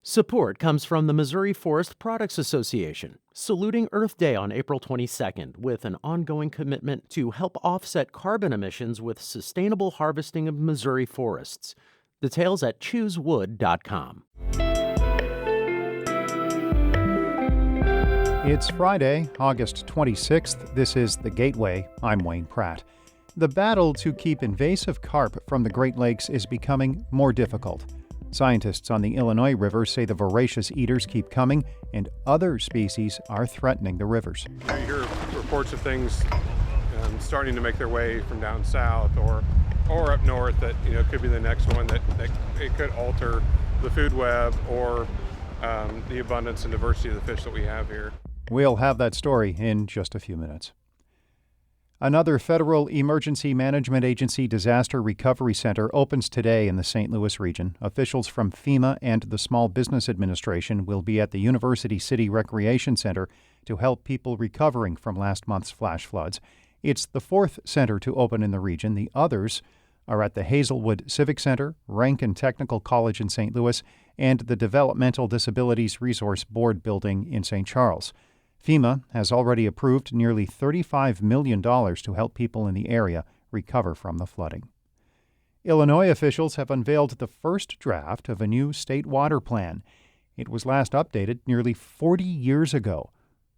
Support comes from the Missouri Forest Products Association, saluting Earth Day on April 22nd with an ongoing commitment to help offset carbon emissions with sustainable harvesting of Missouri forests. Details at choosewood.com. It's Friday, August 26th. This is The Gateway. I'm Wayne Pratt. The battle to keep invasive carp from the Great Lakes is becoming more difficult. Scientists on the Illinois River say the voracious eaters keep coming and other species are threatening the rivers. You hear reports of things starting to make their way from down south or up north that could be the next one that it could alter the food web or the abundance and diversity of the fish that we have here. We'll have that story in just a few minutes. Another federal emergency management agency disaster recovery center opens today in the St. Louis region. Officials from FEMA and the Small Business Administration will be at the University City Recreation Center to help people recovering from last month's flash floods. It's the fourth center to open in the region. The others are at the Hazelwood Civic Center, Rankin Technical College in St. Louis, and the Developmental Disabilities Resource Board building in St. Charles. FEMA has already approved nearly $35 million to help people in the area recover from the flooding. Illinois officials have unveiled the first draft of a new state water plan. It was last updated nearly 40 years ago.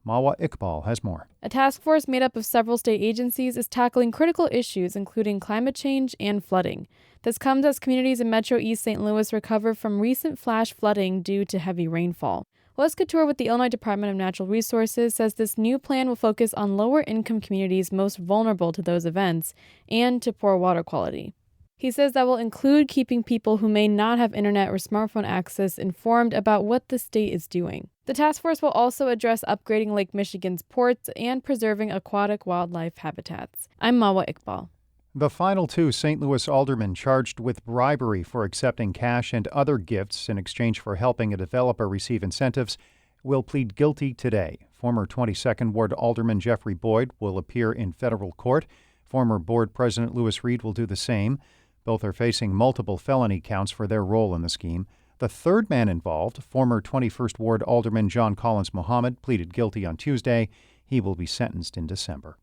Mawa Iqbal has more. A task force made up of several state agencies is tackling critical issues, including climate change and flooding. This comes as communities in Metro East St. Louis recover from recent flash flooding due to heavy rainfall. Les Couture with the Illinois Department of Natural Resources says this new plan will focus on lower-income communities most vulnerable to those events and to poor water quality. He says that will include keeping people who may not have internet or smartphone access informed about what the state is doing. The task force will also address upgrading Lake Michigan's ports and preserving aquatic wildlife habitats. I'm Mawa Iqbal. The final two St. Louis aldermen charged with bribery for accepting cash and other gifts in exchange for helping a developer receive incentives will plead guilty today. Former 22nd Ward Alderman Jeffrey Boyd will appear in federal court. Former board president Louis Reed will do the same. Both are facing multiple felony counts for their role in the scheme. The third man involved, former 21st Ward Alderman John Collins Mohammed, pleaded guilty on Tuesday. He will be sentenced in December.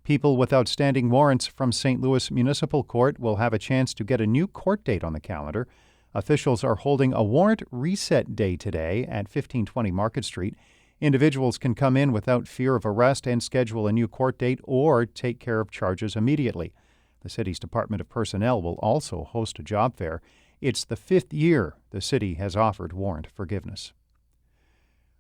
People with outstanding warrants from St. Louis Municipal Court will have a chance to get a new court date on the calendar. Officials are holding a warrant reset day today at 1520 Market Street. Individuals can come in without fear of arrest and schedule a new court date or take care of charges immediately. The city's Department of Personnel will also host a job fair. It's the fifth year the city has offered warrant forgiveness.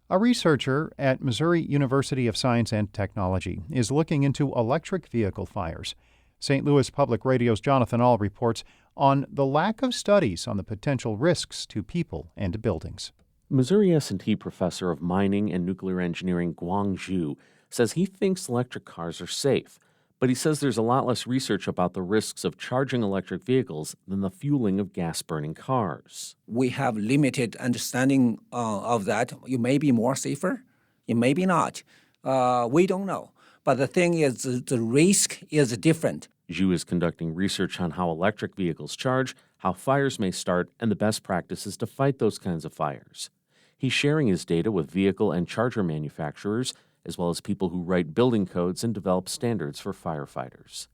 A researcher at Missouri University of Science and Technology is looking into electric vehicle fires. St. Louis Public Radio's Jonathan Ahl reports on the lack of studies on the potential risks to people and buildings. Missouri S&T professor of mining and nuclear engineering Guang Zhu says he thinks electric cars are safe, but he says there's a lot less research about the risks of charging electric vehicles than the fueling of gas-burning cars. We have limited understanding of that. You may be more safer, you may be not. We don't know. But the thing is, the risk is different. Zhu is conducting research on how electric vehicles charge, how fires may start, and the best practices to fight those kinds of fires. He's sharing his data with vehicle and charger manufacturers, as well as people who write building codes and develop standards for firefighters.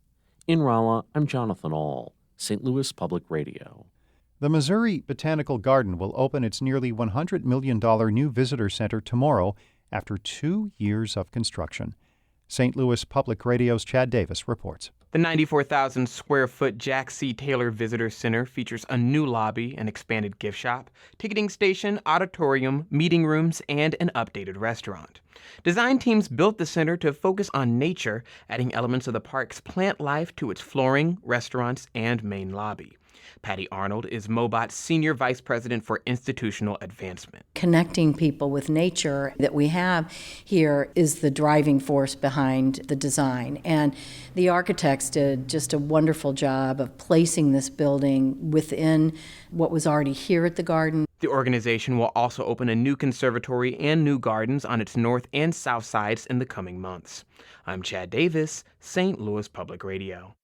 In Rolla, I'm Jonathan Ahl, St. Louis Public Radio. The Missouri Botanical Garden will open its nearly $100 million new visitor center tomorrow after 2 years of construction. St. Louis Public Radio's Chad Davis reports. The 94,000-square-foot Jack C. Taylor Visitor Center features a new lobby, an expanded gift shop, ticketing station, auditorium, meeting rooms, and an updated restaurant. Design teams built the center to focus on nature, adding elements of the park's plant life to its flooring, restaurants, and main lobby. Patty Arnold is Mobot's Senior Vice President for Institutional Advancement. Connecting people with nature that we have here is the driving force behind the design. And the architects did just a wonderful job of placing this building within what was already here at the garden. The organization will also open a new conservatory and new gardens on its north and south sides in the coming months. I'm Chad Davis, St. Louis Public Radio.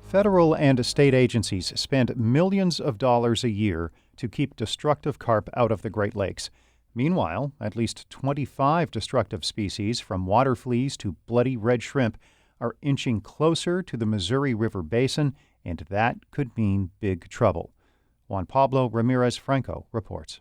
Federal and state agencies spend millions of dollars a year to keep destructive carp out of the Great Lakes. Meanwhile, at least 25 destructive species, from water fleas to bloody red shrimp, are inching closer to the Missouri River Basin, and that could mean big trouble. Juan Pablo Ramirez Franco reports.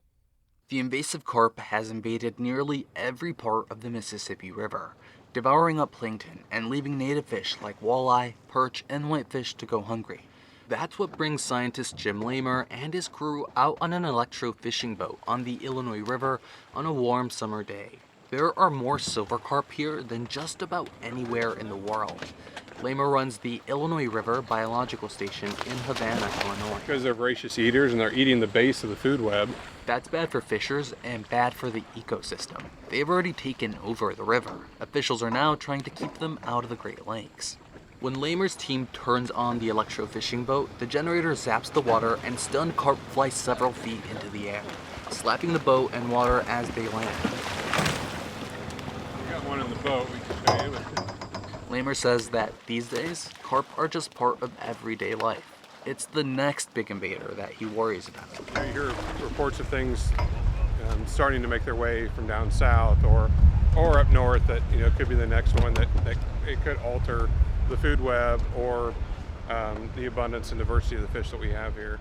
The invasive carp has invaded nearly every part of the Mississippi River, devouring up plankton and leaving native fish like walleye, perch, and whitefish to go hungry. That's what brings scientist Jim Lamer and his crew out on an electro-fishing boat on the Illinois River on a warm summer day. There are more silver carp here than just about anywhere in the world. Lamer runs the Illinois River Biological Station in Havana, Illinois. Because they're voracious eaters and they're eating the base of the food web. That's bad for fishers and bad for the ecosystem. They've already taken over the river. Officials are now trying to keep them out of the Great Lakes. When Lamer's team turns on the electro-fishing boat, the generator zaps the water and stunned carp fly several feet into the air, slapping the boat and water as they land. We got one in the boat we can show you. Lamer says that these days, carp are just part of everyday life. It's the next big invader that he worries about. You hear reports of things starting to make their way from down south or up north that could be the next one that it could alter the food web or the abundance and diversity of the fish that we have here.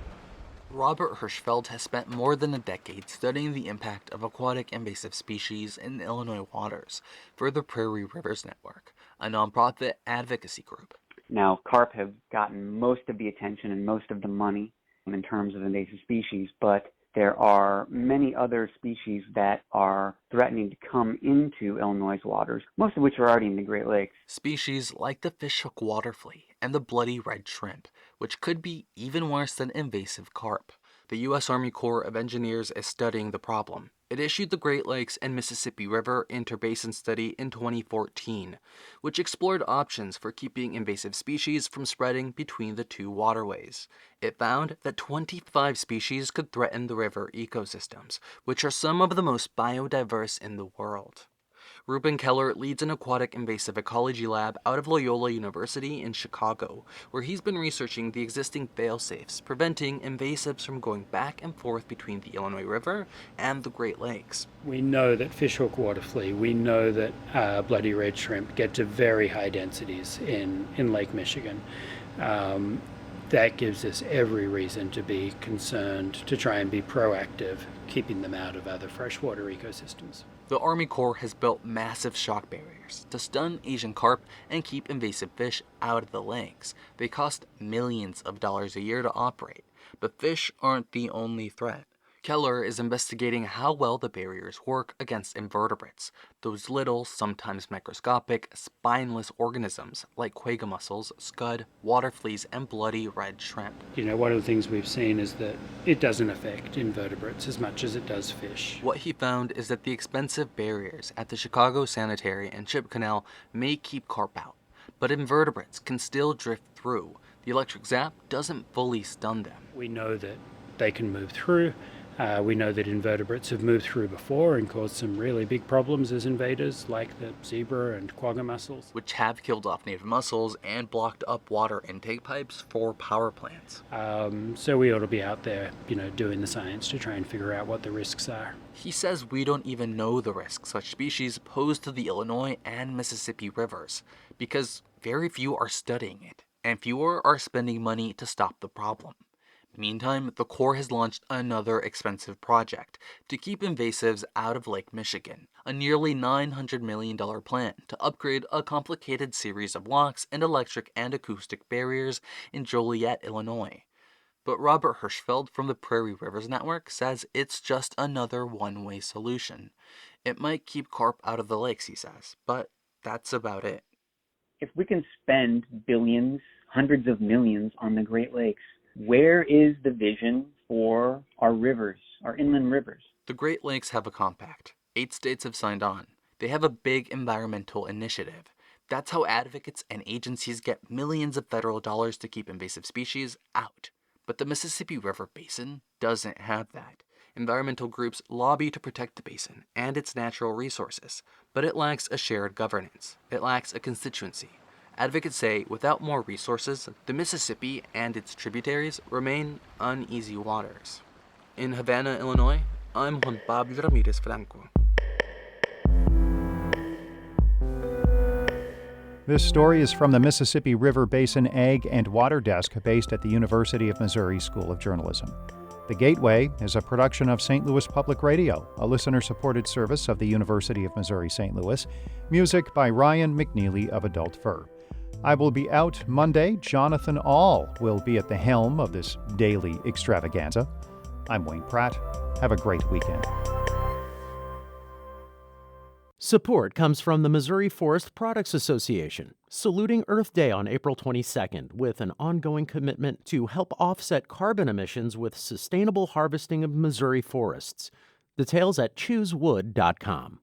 Robert Hirschfeld has spent more than a decade studying the impact of aquatic invasive species in Illinois waters for the Prairie Rivers Network, a nonprofit advocacy group. Now, carp have gotten most of the attention and most of the money in terms of invasive species, but there are many other species that are threatening to come into Illinois' waters, most of which are already in the Great Lakes. Species like the fishhook water flea and the bloody red shrimp, which could be even worse than invasive carp. The U.S. Army Corps of Engineers is studying the problem. It issued the Great Lakes and Mississippi River Interbasin Study in 2014, which explored options for keeping invasive species from spreading between the two waterways. It found that 25 species could threaten the river ecosystems, which are some of the most biodiverse in the world. Ruben Keller leads an aquatic invasive ecology lab out of Loyola University in Chicago, where he's been researching the existing fail-safes preventing invasives from going back and forth between the Illinois River and the Great Lakes. We know that fishhook water flea, we know that bloody red shrimp get to very high densities in Lake Michigan. That gives us every reason to be concerned, to try and be proactive, keeping them out of other freshwater ecosystems. The Army Corps has built massive shock barriers to stun Asian carp and keep invasive fish out of the lakes. They cost millions of dollars a year to operate, but fish aren't the only threat. Keller is investigating how well the barriers work against invertebrates, those little, sometimes microscopic, spineless organisms like quagga mussels, scud, water fleas, and bloody red shrimp. One of the things we've seen is that it doesn't affect invertebrates as much as it does fish. What he found is that the expensive barriers at the Chicago Sanitary and Ship Canal may keep carp out, but invertebrates can still drift through. The electric zap doesn't fully stun them. We know that they can move through. We know that invertebrates have moved through before and caused some really big problems as invaders, like the zebra and quagga mussels, which have killed off native mussels and blocked up water intake pipes for power plants. So we ought to be out there, doing the science to try and figure out what the risks are. He says we don't even know the risks such species pose to the Illinois and Mississippi rivers, because very few are studying it, and fewer are spending money to stop the problem. Meantime, the Corps has launched another expensive project to keep invasives out of Lake Michigan, a nearly $900 million plan to upgrade a complicated series of locks and electric and acoustic barriers in Joliet, Illinois. But Robert Hirschfeld from the Prairie Rivers Network says it's just another one-way solution. It might keep carp out of the lakes, he says, but that's about it. If we can spend billions, hundreds of millions on the Great Lakes, where is the vision for our rivers, our inland rivers? The Great Lakes have a compact. 8 states have signed on. They have a big environmental initiative. That's how advocates and agencies get millions of federal dollars to keep invasive species out. But the Mississippi River Basin doesn't have that. Environmental groups lobby to protect the basin and its natural resources, but it lacks a shared governance. It lacks a constituency. Advocates say without more resources, the Mississippi and its tributaries remain uneasy waters. In Havana, Illinois, I'm Juan Pablo Ramirez Franco. This story is from the Mississippi River Basin Ag and Water Desk based at the University of Missouri School of Journalism. The Gateway is a production of St. Louis Public Radio, a listener-supported service of the University of Missouri St. Louis. Music by Ryan McNeely of Adult Fur. I will be out Monday. Jonathan Ahl will be at the helm of this daily extravaganza. I'm Wayne Pratt. Have a great weekend. Support comes from the Missouri Forest Products Association, saluting Earth Day on April 22nd with an ongoing commitment to help offset carbon emissions with sustainable harvesting of Missouri forests. Details at choosewood.com.